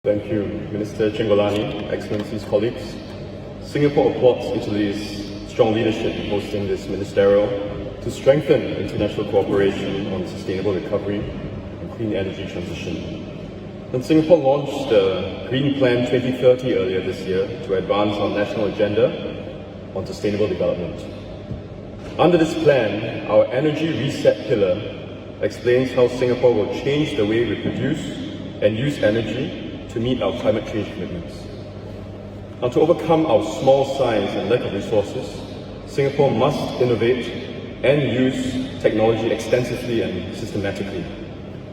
Thank you, Minister Chenggolani, Excellencies, colleagues. Singapore applauds Italy's strong leadership in hosting this ministerial to strengthen international cooperation on sustainable recovery and clean energy transition. And Singapore launched the Green Plan 2030 earlier this year to advance our national agenda on sustainable development. Under this plan, our energy reset pillar explains how Singapore will change the way we produce and use energy to meet our climate change commitments. Now, to overcome our small size and lack of resources, Singapore must innovate and use technology extensively and systematically.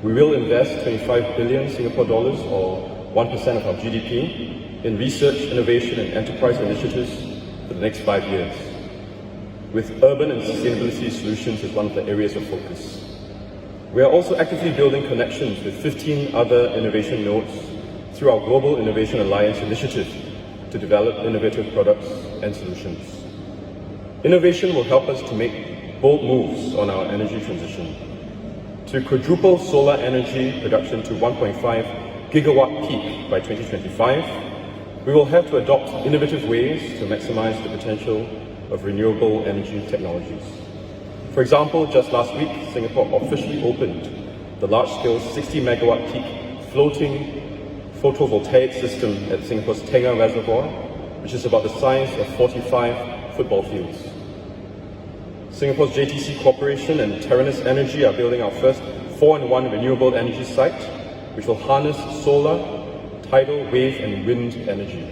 We will invest 25 billion Singapore dollars, or 1% of our GDP, in research, innovation and enterprise initiatives for the next 5 years, with urban and sustainability solutions as one of the areas of focus. We are also actively building connections with 15 other innovation nodes through our Global Innovation Alliance initiative to develop innovative products and solutions. Innovation will help us to make bold moves on our energy transition. To quadruple solar energy production to 1.5 gigawatt peak by 2025, we will have to adopt innovative ways to maximize the potential of renewable energy technologies. For example, just last week, Singapore officially opened the large-scale 60 megawatt peak floating photovoltaic system at Singapore's Tengah Reservoir, which is about the size of 45 football fields. Singapore's JTC Corporation and Terranus Energy are building our first 4-in-1 renewable energy site, which will harness solar, tidal, wave and wind energy.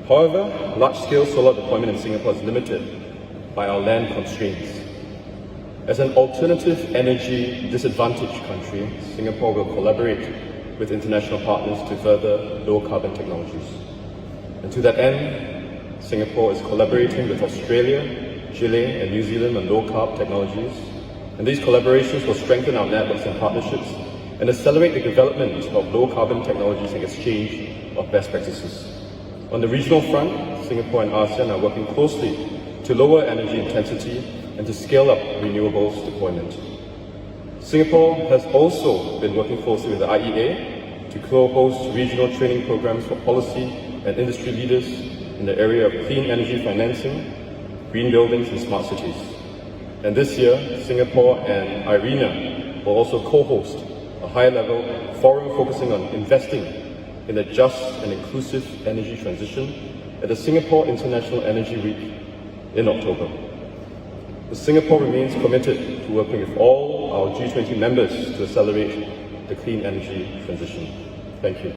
However, large-scale solar deployment in Singapore is limited by our land constraints. As an alternative energy disadvantaged country, Singapore will collaborate with international partners to further low-carbon technologies. And to that end, Singapore is collaborating with Australia, Chile and New Zealand on low-carb technologies, and these collaborations will strengthen our networks and partnerships and accelerate the development of low-carbon technologies and exchange of best practices. On the regional front, Singapore and ASEAN are working closely to lower energy intensity and to scale up renewables deployment. Singapore has also been working closely with the IEA to co-host regional training programs for policy and industry leaders in the area of clean energy financing, green buildings and smart cities. And this year, Singapore and IRENA will also co-host a high-level forum focusing on investing in a just and inclusive energy transition at the Singapore International Energy Week in October. Singapore remains committed to working with all our G20 members to accelerate the clean energy transition. Thank you.